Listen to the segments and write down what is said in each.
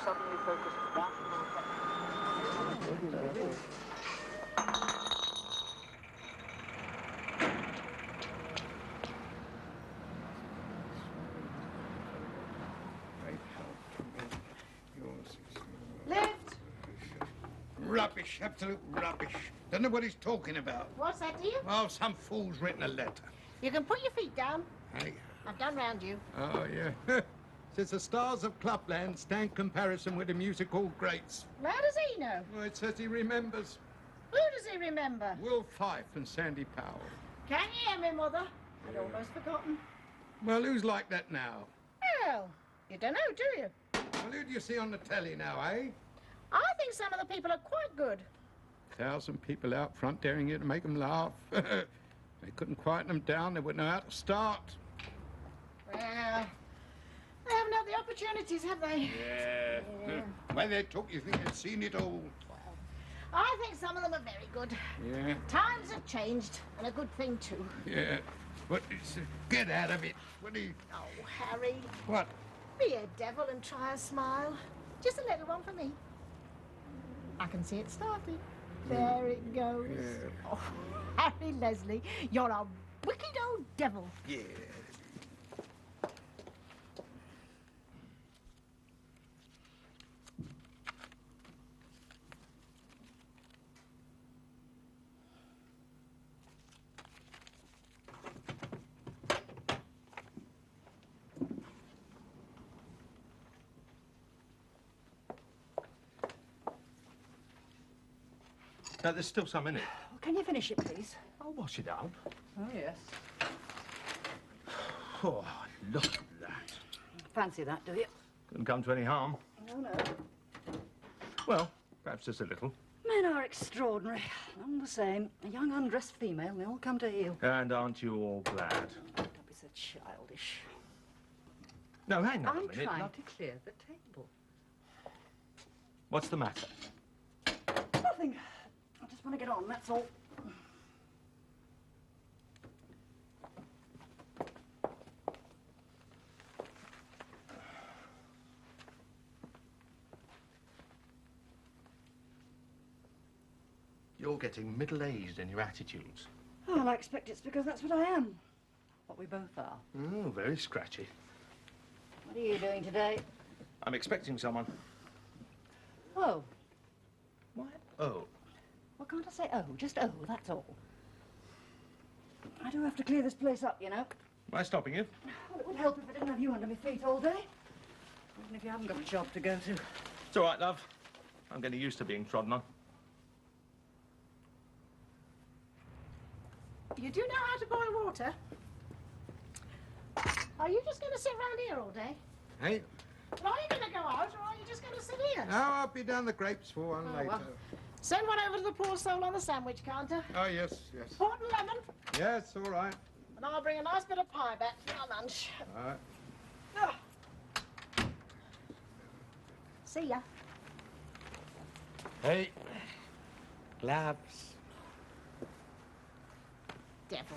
Suddenly focused national Lift! Rubbish, absolute rubbish. Don't know what he's talking about. What's that to you? Oh, some fool's written a letter. You can put your feet down. Hey. I've done round you. Oh, yeah. Says the stars of Clubland stand comparison with the music-hall greats. Well, how does he know? Well, it says he remembers. Who does he remember? Will Fife and Sandy Powell. Can you hear me, Mother? I'd almost forgotten. Well, who's like that now? Well, you don't know, do you? Well, who do you see on the telly now, eh? I think some of the people are quite good. 1,000 people out front daring you to make them laugh. They couldn't quieten them down. They wouldn't know how to start. Well, they haven't had the opportunities, have they? Yeah. Where they took, you think they'd seen it all. Well, I think some of them are very good. Yeah. Times have changed, and a good thing, too. Yeah. But get out of it. What do you... Oh, Harry. What? Be a devil and try a smile. Just a little one for me. I can see it starting. There it goes. Yeah. Oh, Harry Lesley, you're a wicked old devil. Yeah. No, there's still some in it. Well, can you finish it, please? I'll wash it up. Oh, yes. Oh, look at that. Fancy that, do you? Couldn't come to any harm. No, no. Well, perhaps just a little. Men are extraordinary. All the same, a young undressed female, and they all come to heel. And aren't you all glad? Don't be so childish. No, hang on a I'm minute. trying Love. to clear the table. What's the matter? Nothing. I just want to get on, that's all. You're getting middle-aged in your attitudes. Oh, well, I expect it's because that's what I am. What we both are. Oh, very scratchy. What are you doing today? I'm expecting someone. Oh. What? Oh. Well, can't I say oh? Just oh, that's all. I do have to clear this place up, you know. Am I stopping you? Well, it would help if I didn't have you under my feet all day. Even if you haven't got a job to go to. It's all right, love. I'm getting used to being trodden on. You do know how to boil water? Are you just going to sit round here all day? Hey? Well, are you going to go out, or are you just going to sit here? No, I'll be down the grapes for one later. Well, send one over to the poor soul on the sandwich counter. Oh, yes, yes. Port and lemon. Yes, all right. And I'll bring a nice bit of pie back for our lunch. All right. Oh. See ya. Hey. Gloves. Devil.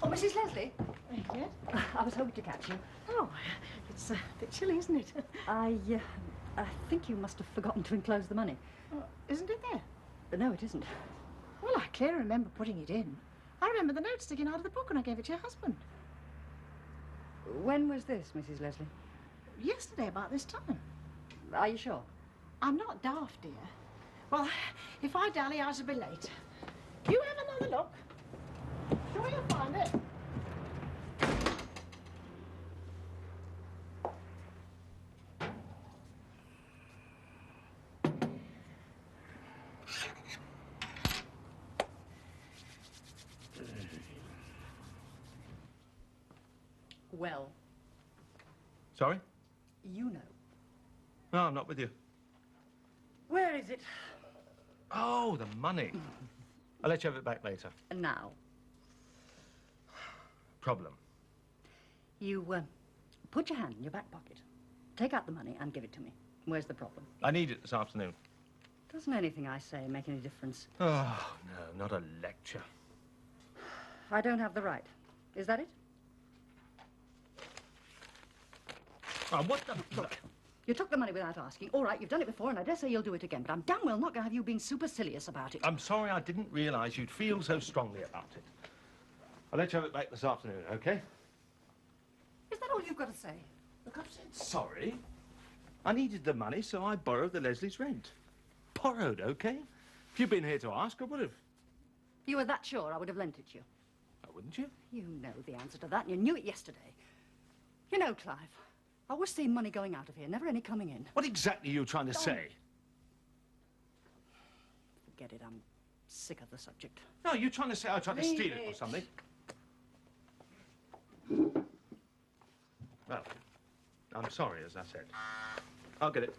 Oh, Mrs. Lesley? Yes? I was hoping to catch you. Oh, it's a bit chilly, isn't it? I think you must have forgotten to enclose the money. Oh, isn't it there? No, it isn't. Well, I clearly remember putting it in. I remember the note sticking out of the book when I gave it to your husband. When was this, Mrs. Lesley? Yesterday, about this time. Are you sure? I'm not daft, dear. Well, if I dally, I shall be late. You have another look. Sure you'll find it. Well, Sorry? you know. No, I'm not with you. Where is it? Oh, the money. I'll let you have it back later. Now. Problem. You, put your hand in your back pocket. Take out the money and give it to me. Where's the problem? I need it this afternoon. Doesn't anything I say make any difference? Oh, no, not a lecture. I don't have the right. Is that it? Oh, what the... Look, you took the money without asking. All right, you've done it before, and I dare say you'll do it again, but I'm damn well not going to have you being supercilious about it. I'm sorry I didn't realise you'd feel so strongly about it. I'll let you have it back this afternoon, OK? Is that all you've got to say? Look, I've said sorry. I needed the money, so I borrowed the Leslie's rent. Borrowed, OK? If you'd been here to ask, I would have. If you were that sure, I would have lent it you. Oh, wouldn't you? You know the answer to that, and you knew it yesterday. You know, Clive, I always see money going out of here, never any coming in. What exactly are you trying to say? Forget it, I'm sick of the subject. No, you're trying to say I tried to steal it or something. Well, I'm sorry, as I said. I'll get it.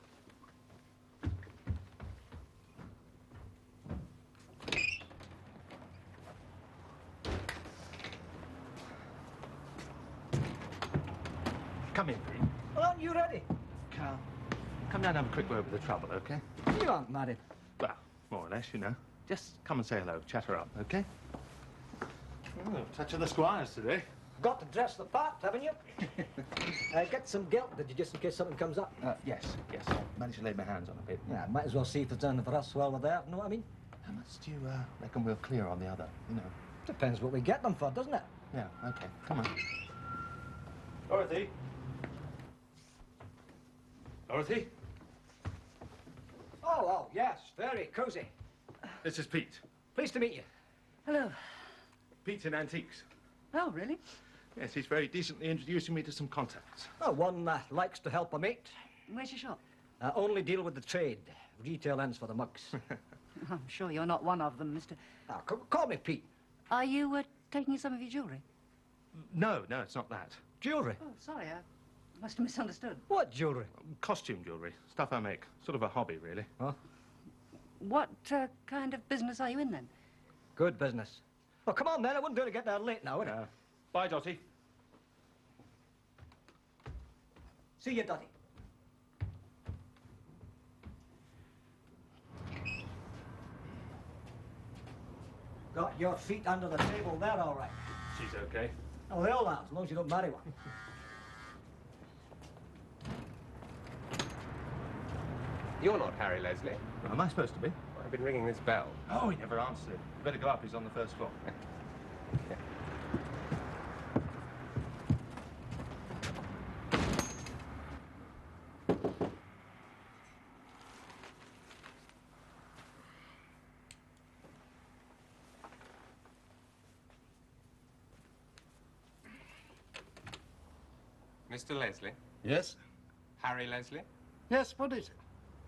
Come in, Pete. Well, aren't you ready? Carl, come down and have a quick word with the trouble, OK? You aren't married. Well, more or less, you know. Just come and say hello, chat her up, OK? Oh, touch of the squires today. Got to dress the part, haven't you? Get some gilt, did you, just in case something comes up? Yes. Managed to lay my hands on a bit. Yeah, might as well see if there's anything for us while we're there, know what I mean? How much do you reckon we'll clear on the other, you know? Depends what we get them for, doesn't it? Yeah, OK. Come on. Dorothy? Dorothy? Oh, yes, very cosy. This is Pete. Pleased to meet you. Hello. Pete's in antiques. Oh, really? Yes, he's very decently introducing me to some contacts. Oh, one likes to help a mate. Where's your shop? Only deal with the trade. Retail ends for the mugs. I'm sure you're not one of them, Mr. Call me Pete. Are you, taking some of your jewellery? No, it's not that. Jewellery? Oh, sorry, I must have misunderstood. What jewellery? Costume jewellery. Stuff I make. Sort of a hobby, really. Huh? What, kind of business are you in, then? Good business. Oh, come on, then. I wouldn't do to get there late now, would I? Bye, Dotty. See you, Dotty. Got your feet under the table there, all right. She's okay. Oh, they all are, as long as you don't marry one. You're not Harry Lesley. Well, am I supposed to be? I've been ringing this bell. Oh, he never answered it. You better go up. He's on the first floor. Yeah. Mr. Lesley? Yes? Harry Lesley? Yes, what is it?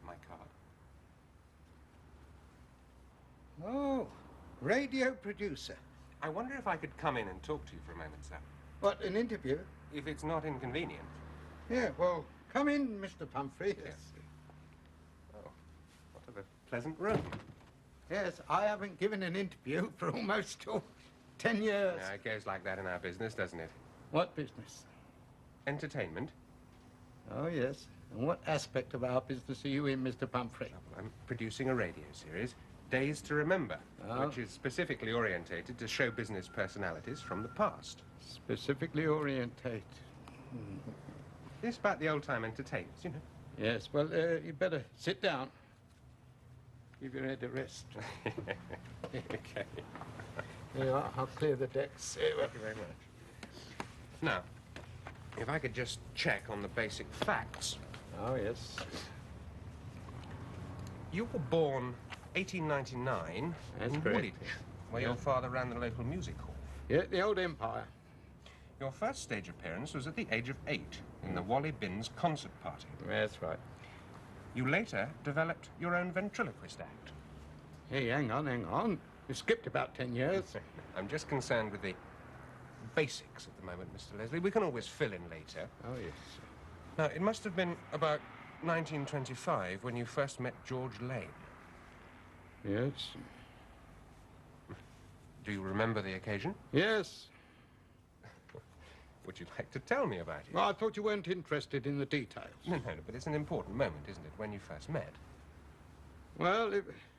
My card. Oh, radio producer. I wonder if I could come in and talk to you for a moment, sir. What, an interview? If it's not inconvenient. Yeah, well, come in, Mr. Pumphrey. Yes. Oh, what a pleasant room. Yes, I haven't given an interview for almost 10 years. Yeah, it goes like that in our business, doesn't it? What business? Entertainment. Oh, yes. And what aspect of our business are you in, Mr. Pumphrey? I'm producing a radio series, Days to Remember, which is specifically orientated to show business personalities from the past. Specifically orientate. It's about the old-time entertainers, you know. Yes, well, you better sit down. Give your head a rest. Okay. There you are. I'll clear the decks. Thank you very much. Now, if I could just check on the basic facts. Oh, yes. You were born 1899 That's in correct. Woolwich, where your father ran the local music hall. Yeah, the old empire. Your first stage appearance was at the age of 8 in the WYLIE Binns concert party. That's right. You later developed your own ventriloquist act. Hey, hang on. You skipped about 10 years. I'm just concerned with the basics at the moment, Mr. Lesley. We can always fill in later. Oh, yes. Now, it must have been about 1925 when you first met George Lane. Yes. Do you remember the occasion? Yes. Would you like to tell me about it? Well, I thought you weren't interested in the details. No, but it's an important moment, isn't it, when you first met? Well,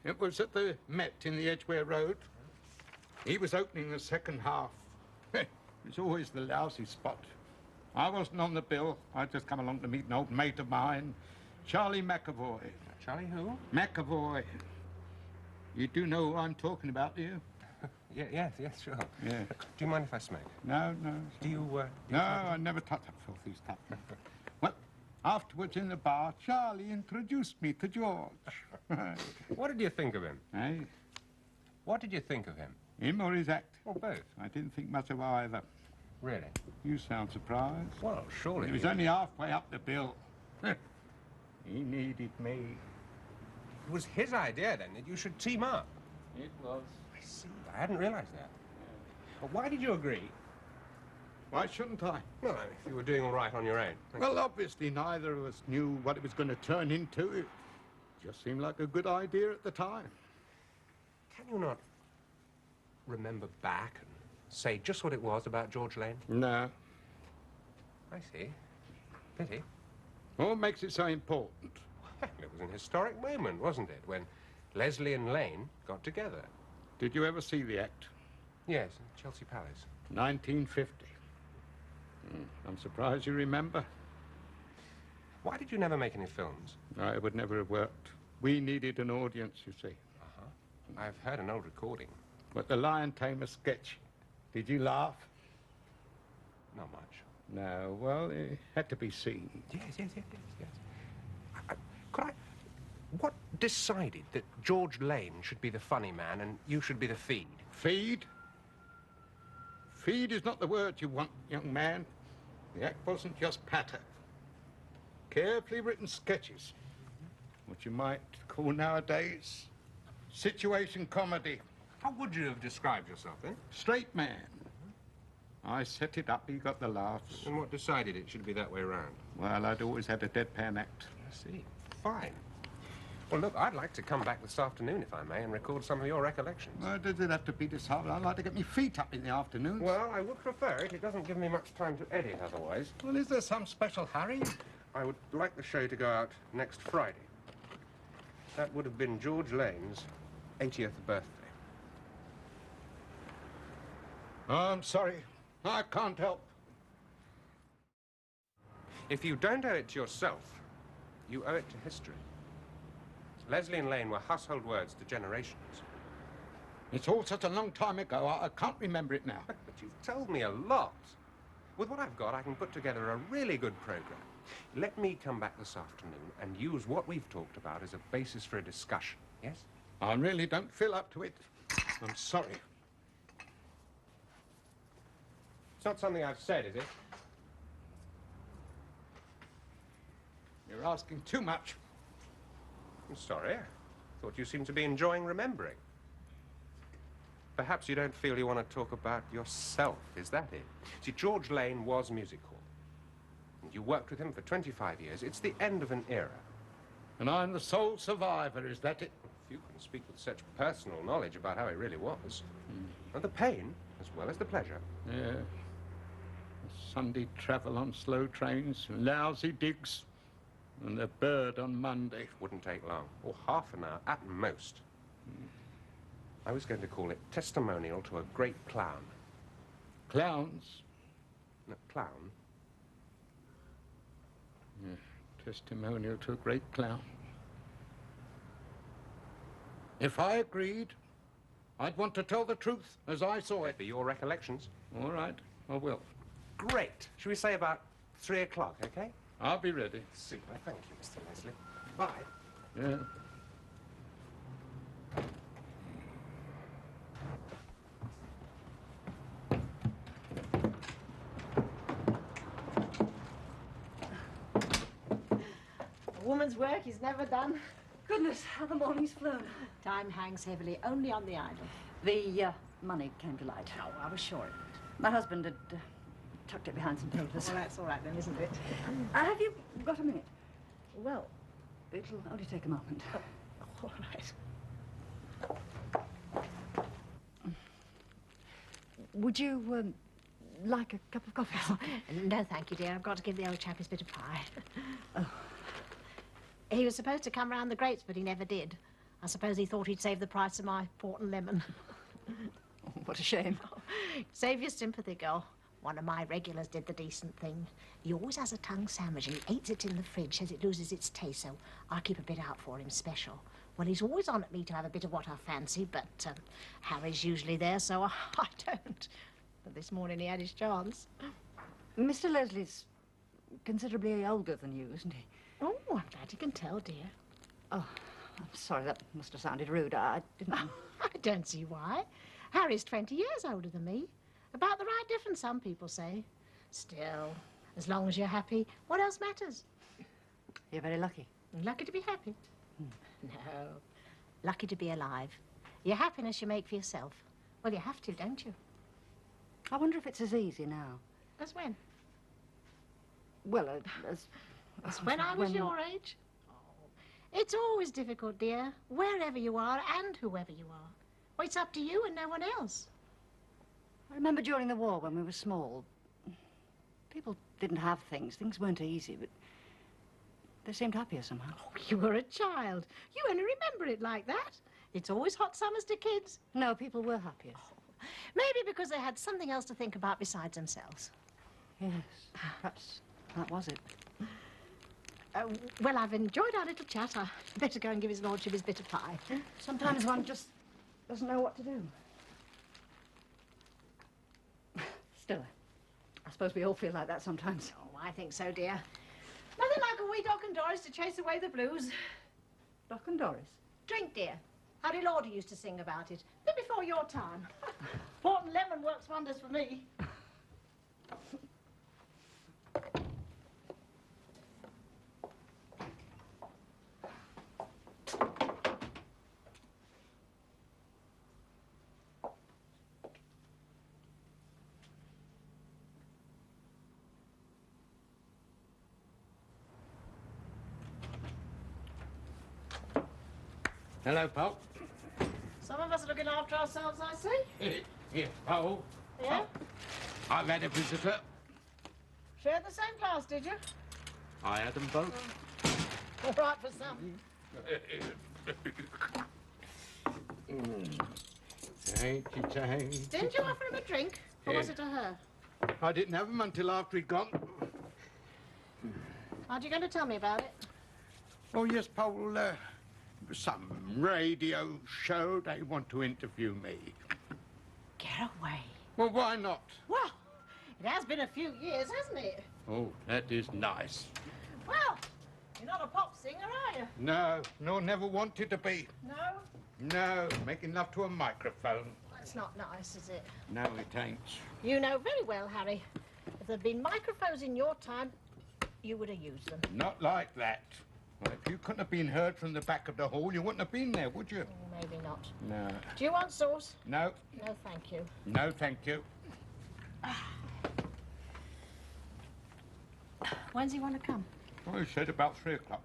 it was at the Met in the Edgware Road. He was opening the second half. It was always the lousy spot. I wasn't on the bill. I'd just come along to meet an old mate of mine, Charlie McAvoy. Charlie who? McAvoy. You do know who I'm talking about, do you? Yes, sure. Yeah. Do you mind if I smoke? No. Do you No, I never touch that filthy stuff. Well, afterwards in the bar, Charlie introduced me to George. What did you think of him? Eh? What did you think of him? Him or his act? Or both? I didn't think much of either. Really? You sound surprised. Well, surely. He was only halfway up the bill. He needed me. It was his idea, then, that you should team up. It was. I see. I hadn't realized that. But why did you agree? Why shouldn't I? No, if you were doing all right on your own. Well, obviously, neither of us knew what it was going to turn into. It just seemed like a good idea at the time. Can you not remember back and say just what it was about George Lane? No. I see. Pity. What makes it so important? Well, it was an historic moment, wasn't it, when Lesley and Lane got together? Did you ever see the act? Yes, in Chelsea Palace. 1950. I'm surprised you remember. Why did you never make any films? It would never have worked. We needed an audience, you see. I've heard an old recording. But the Lion Tamer sketch, did you laugh? Not much. No, well, it had to be seen. Yes. What decided that George Lane should be the funny man and you should be the feed? Feed? Feed is not the word you want, young man. The act wasn't just patter. Carefully written sketches. What you might call nowadays situation comedy. How would you have described yourself, then? Straight man. I set it up, he got the laughs. And what decided it should be that way round? Well, I'd always had a deadpan act. I see. Fine. Well, look, I'd like to come back this afternoon, if I may, and record some of your recollections. Well, does it have to be this hard? I'd like to get my feet up in the afternoons. Well, I would prefer it. It doesn't give me much time to edit otherwise. Well, is there some special hurry? I would like the show to go out next Friday. That would have been George Lane's 80th birthday. Oh, I'm sorry. I can't help. If you don't owe it to yourself, you owe it to history. Lesley and Lane were household words to generations. It's all such a long time ago, I can't remember it now. But you've told me a lot. With what I've got, I can put together a really good program. Let me come back this afternoon and use what we've talked about as a basis for a discussion, yes? I really don't feel up to it. I'm sorry. It's not something I've said, is it? You're asking too much. I'm sorry. I thought you seemed to be enjoying remembering. Perhaps you don't feel you want to talk about yourself, is that it? See, George Lane was music hall. You worked with him for 25 years. It's the end of an era. And I'm the sole survivor, is that it? If you can speak with such personal knowledge about how it really was. And the pain, as well as the pleasure. Yeah. Sunday travel on slow trains, lousy digs, and the bird on Monday. Wouldn't take long, or half an hour at most. I was going to call it Testimonial to a Great Clown. Clowns? No, clown. Yeah. Testimonial to a great clown. If I agreed, I'd want to tell the truth as I saw it. For your recollections. All right, I will. Great. Should we say about 3 o'clock, okay? I'll be ready. Super. Thank you, Mr. Lesley. Bye. Yeah. A woman's work is never done. Goodness, how the morning's flown. Time hangs heavily only on the idle. The money came to light. Oh, I was sure of it. My husband had tucked it behind some papers. Well, that's all right then, isn't it? Have you got a minute? Well, It'll only take a moment. all right. Would you like a cup of coffee? Oh, no, thank you, dear. I've got to give the old chap his bit of pie. Oh. He was supposed to come round the grapes, but he never did. I suppose he thought he'd save the price of my port and lemon. What a shame. Save your sympathy, girl. One of my regulars did the decent thing. He always has a tongue sandwich and he eats it in the fridge, says it loses its taste, so I keep a bit out for him special. Well, he's always on at me to have a bit of what I fancy, but Harry's usually there, so I don't. But this morning he had his chance. Mr. Leslie's considerably older than you, isn't he? Oh, I'm glad you can tell, dear. Oh, I'm sorry, that must have sounded rude. I didn't... I don't see why. Harry's 20 years older than me. About the right difference, some people say. Still, as long as you're happy, what else matters? You're very lucky. Lucky to be happy. No, lucky to be alive. Your happiness you make for yourself. Well, you have to, don't you? I wonder if it's as easy now. As when? Well, As when I was your age? Oh, it's always difficult, dear, wherever you are and whoever you are. Well, it's up to you and no one else. I remember during the war when we were small, people didn't have things. Things weren't easy, but they seemed happier somehow. Oh, you were a child. You only remember it like that. It's always hot summers to kids. No, people were happier. Maybe because they had something else to think about besides themselves. Yes, perhaps that was it. Well, I've enjoyed our little chat. I'd better go and give his lordship his bit of pie. Sometimes one just doesn't know what to do. Still, I suppose we all feel like that sometimes. Oh, I think so, dear. Nothing like a wee Doc and Doris to chase away the blues. Doc and Doris? Drink, dear. Harry Lauder used to sing about it. Bit before your time. Port and lemon works wonders for me. Hello, Pop. Some of us are looking after ourselves, I see. Here, Pop. Yeah? I've had a visitor. Shared the same class, did you? I had them both. All right for some. Thank you, Jane. Didn't you offer him a drink? Or was it to her? I didn't have them until after he'd gone. Aren't you going to tell me about it? Oh, yes, Paul. Some radio show, they want to interview me. Get away. Well, why not? Well, it has been a few years, hasn't it? Oh, that is nice. Well, you're not a pop singer, are you? No, nor never wanted to be. No? No, making love to a microphone. That's not nice, is it? No, it ain't. You know very well, Harry. If there'd been microphones in your time, you would have used them. Not like that. Well, if you couldn't have been heard from the back of the hall, you wouldn't have been there, would you? Maybe not. No. Do you want sauce? No. No, thank you. No, thank you. When's he want to come? Well, he said about 3 o'clock.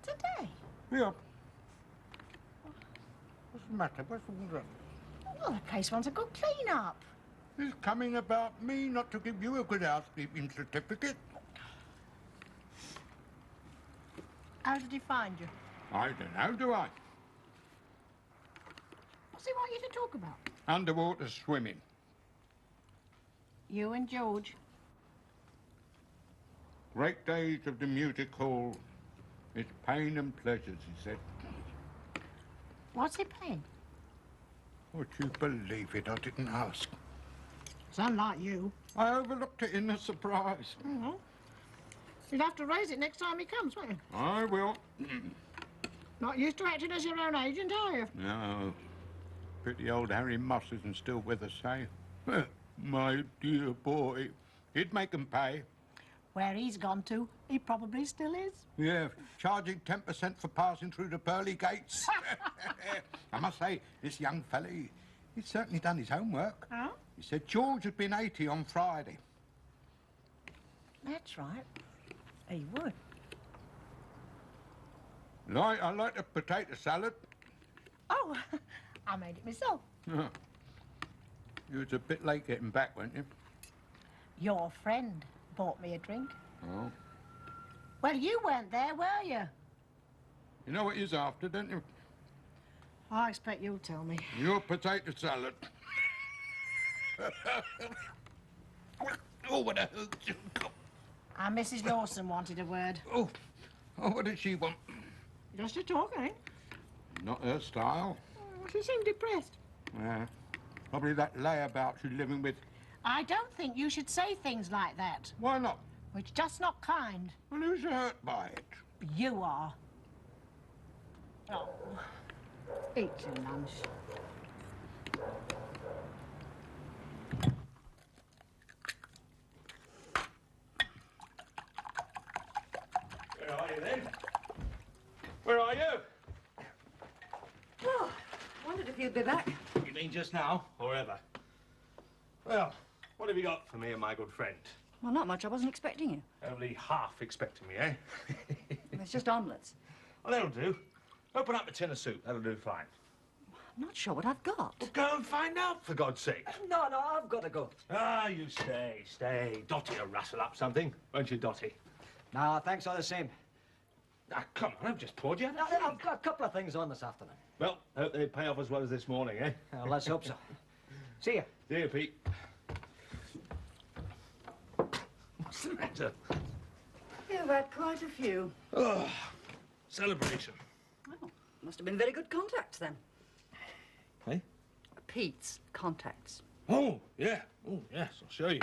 Today? Yeah. What's the matter? What's the matter? Well, the place wants a good clean-up. He's coming about me not to give you a good housekeeping certificate. How did he find you? I don't know, do I? What's he want you to talk about? Underwater swimming. You and George. Great days of the music hall. It's pain and pleasures, he said. What's he paying? Would you believe it? I didn't ask. It's unlike you. I overlooked it in the surprise. Mm-hmm. You'll have to raise it next time he comes, won't you? I will. Not used to acting as your own agent, are you? No. Pretty old Harry Moss isn't still with us, eh? My dear boy. He'd make 'em pay. Where he's gone to, he probably still is. Yeah, charging 10% for passing through the pearly gates. I must say, this young fella, He's certainly done his homework. Oh? He said George had been 80 on Friday. That's right. He would. I like a potato salad. Oh, I made it myself. You was a bit late getting back, weren't you? Your friend bought me a drink. Oh. Well, you weren't there, were you? You know what he's after, don't you? I expect you'll tell me. Your potato salad. Oh, what a... And Mrs. Lawson wanted a word. Oh, what did she want? Just to talk, eh? Not her style. Oh, she seemed depressed. Yeah. Probably that layabout she's living with. I don't think you should say things like that. Why not? It's just not kind. Well, who's hurt by it? You are. Oh. Eat your lunch. Where are you, then? Where are you? Oh, wondered if you'd be back. You mean just now, or ever? Well, what have you got for me and my good friend? Well, not much. I wasn't expecting you. Only half expecting me, eh? It's just omelettes. Well, that'll do. Open up a tin of soup. That'll do fine. I'm not sure what I've got. Well, go and find out, for God's sake. No, I've got to go. Ah, you stay. Dotty will rustle up something, won't you, Dotty? No, thanks all the same. Ah, come on, I've just poured you out. I've got a couple of things on this afternoon. Well, hope they pay off as well as this morning, eh? Well, let's hope so. See ya. See you, Pete. What's the matter? You've had quite a few. Oh, celebration. Well, must have been very good contacts, then. Hey? Pete's contacts. Oh, yeah. Oh, yes, I'll show you.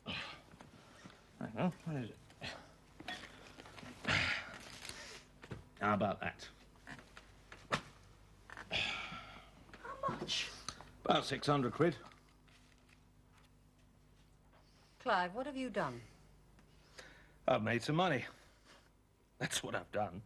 Hang on, where is it? How about that? How much? About 600 quid. Clive, what have you done? I've made some money. That's what I've done.